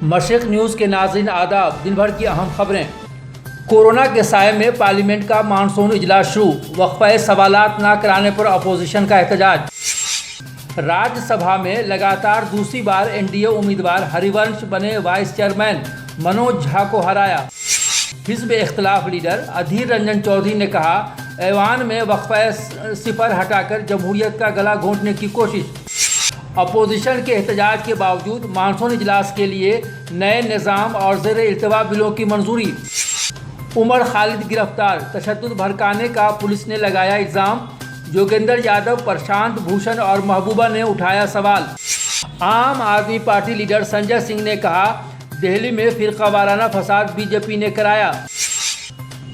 مشرق نیوز کے ناظرین آداب، دن بھر کی اہم خبریں۔ کورونا کے سائے میں پارلیمنٹ کا مانسون اجلاس شروع، وقفہ سوالات نہ کرانے پر اپوزیشن کا احتجاج۔ راجیہ سبھا میں لگاتار دوسری بار این ڈی اے امیدوار ہری ونش بنے وائس چیئرمین، منوج جھا کو ہرایا۔ حزب اختلاف لیڈر ادھیر رنجن چودھری نے کہا، ایوان میں وقفہ صفر ہٹا کر جمہوریت کا گلا گھونٹنے کی کوشش۔ اپوزیشن کے احتجاج کے باوجود مانسون اجلاس کے لیے نئے نظام اور زیر التوا بلوں کی منظوری۔ عمر خالد گرفتار، تشدد بھڑکانے کا پولیس نے لگایا الزام۔ یوگیندر یادو، پرشانت بھوشن اور محبوبہ نے اٹھایا سوال۔ عام آدمی پارٹی لیڈر سنجے سنگھ نے کہا، دہلی میں فرقہ وارانہ فساد بی جے پی نے کرایا۔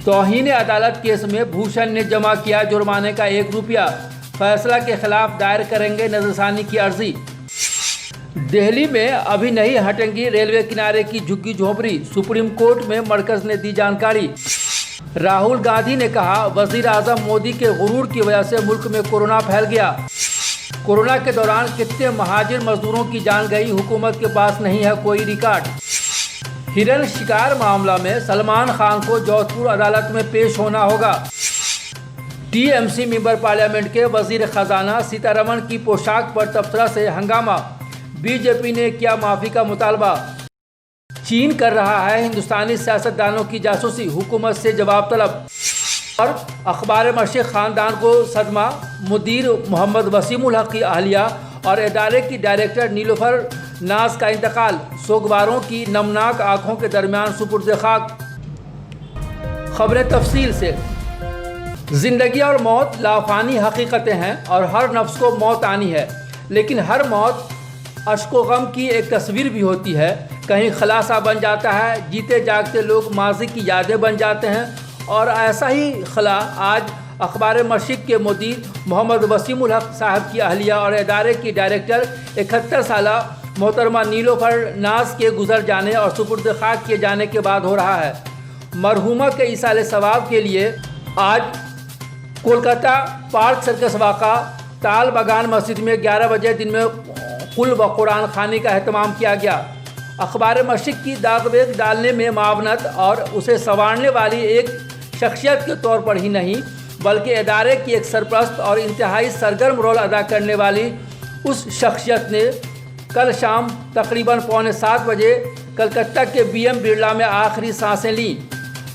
توہین عدالت کیس میں بھوشن نے جمع کیا جرمانے کا 1 روپیہ، فیصلہ کے خلاف دائر کریں گے نظر ثانی کی عرضی۔ دہلی میں ابھی نہیں ہٹیں گی ریلوے کنارے کی جھگی جھونپڑی، سپریم کورٹ میں مرکز نے دی جانکاری۔ راہل گاندھی نے کہا، وزیر اعظم مودی کے غرور کی وجہ سے ملک میں کورونا پھیل گیا۔ کورونا کے دوران کتنے مہاجر مزدوروں کی جان گئی، حکومت کے پاس نہیں ہے کوئی ریکارڈ۔ ہرن شکار معاملہ میں سلمان خان کو جودھ پور عدالت میں پیش ہونا ہوگا۔ T M C member parliament کے وزیر خزانہ سیتا رمن کی پوشاک پر تبصرہ سے ہنگامہ، بی جے پی نے کیا معافی کا مطالبہ۔ چین کر رہا ہے ہندوستانی سیاستدانوں کی جاسوسی، حکومت سے جواب طلب۔ اور اخبار مشرق خاندان کو صدمہ، مدیر محمد وسیم الحق کی اہلیہ اور ادارے کی ڈائریکٹر نیلوفر ناز کا انتقال، سوگواروں کی نمناک آنکھوں کے درمیان سپرد خاک۔ خبریں تفصیل سے۔ زندگی اور موت لافانی حقیقتیں ہیں اور ہر نفس کو موت آنی ہے، لیکن ہر موت اشک و غم کی ایک تصویر بھی ہوتی ہے۔ کہیں خلاصہ بن جاتا ہے، جیتے جاگتے لوگ ماضی کی یادیں بن جاتے ہیں، اور ایسا ہی خلا آج اخبار مشرق کے مدیر محمد وسیم الحق صاحب کی اہلیہ اور ادارے کی ڈائریکٹر 71 سالہ محترمہ نیلوفر ناز کے گزر جانے اور سپرد خاک کیے جانے کے بعد ہو رہا ہے۔ مرحومہ کے ایصال ثواب کے لیے آج کولکاتہ پارک سرکس واقع تال بگان مسجد میں 11 بجے دن میں قل و قرآن خوانی کا اہتمام کیا گیا۔ اخبار مشرق کی داغ بیگ ڈالنے میں معاونت اور اسے سنوارنے والی ایک شخصیت کے طور پر ہی نہیں، بلکہ ادارے کی ایک سرپرست اور انتہائی سرگرم رول ادا کرنے والی اس شخصیت نے کل شام تقریباً 6:45 بجے کلکتہ کے بی ایم برلا میں آخری سانسیں لیں۔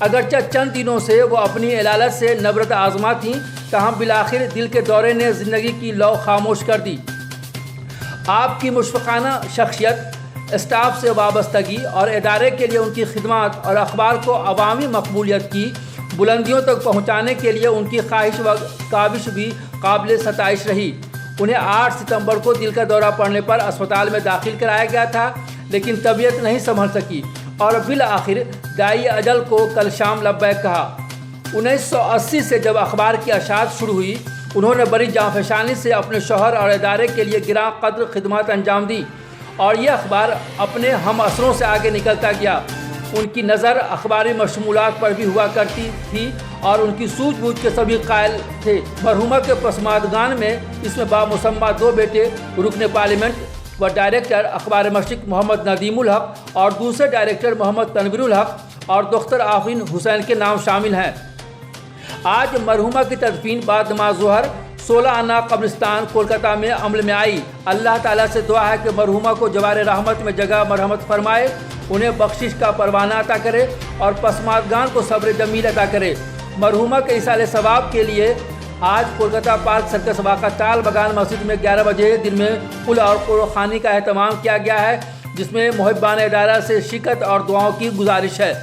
اگرچہ چند دنوں سے وہ اپنی علالت سے نبرد آزما تھیں، تاہم بالآخر دل کے دورے نے زندگی کی لو خاموش کر دی۔ آپ کی مشفقانہ شخصیت، اسٹاف سے وابستگی اور ادارے کے لیے ان کی خدمات اور اخبار کو عوامی مقبولیت کی بلندیوں تک پہنچانے کے لیے ان کی خواہش و کاوش بھی قابل ستائش رہی۔ انہیں 8 ستمبر کو دل کا دورہ پڑنے پر اسپتال میں داخل کرایا گیا تھا، لیکن طبیعت نہیں سنبھل سکی اور بالآخر دائی اجل کو کل شام لبیک کہا۔ 1980 سے جب اخبار کی اشاعت شروع ہوئی، انہوں نے بڑی جانفشانی سے اپنے شوہر اور ادارے کے لیے گراں قدر خدمات انجام دی، اور یہ اخبار اپنے ہم اثروں سے آگے نکلتا گیا۔ ان کی نظر اخباری مشمولات پر بھی ہوا کرتی تھی اور ان کی سوجھ بوجھ کے سبھی قائل تھے۔ مرحومہ کے پسماندگان میں اس میں بامسمہ 2 بیٹے رکن پارلیمنٹ و ڈائریکٹر اخبار مشرق محمد ندیم الحق اور دوسرے ڈائریکٹر محمد تنویر الحق اور دختر آفرین حسین کے نام شامل ہیں۔ آج مرحومہ کی تدفین بعد نماز ظہر 16 انا قبرستان کولکاتہ میں عمل میں آئی۔ اللہ تعالیٰ سے دعا ہے کہ مرحومہ کو جوار رحمت میں جگہ مرحمت فرمائے، انہیں بخشش کا پروانہ عطا کرے اور پسماندگان کو صبر جمیل عطا کرے۔ مرحومہ کے ایصال ثواب کے لیے آج کولکاتہ پارک سرکس واقع تال بگان مسجد میں 11 بجے دن میں قل اور قرآن خوانی کا اہتمام کیا گیا ہے، جس میں محبان ادارہ سے شرکت اور دعاؤں کی گزارش ہے۔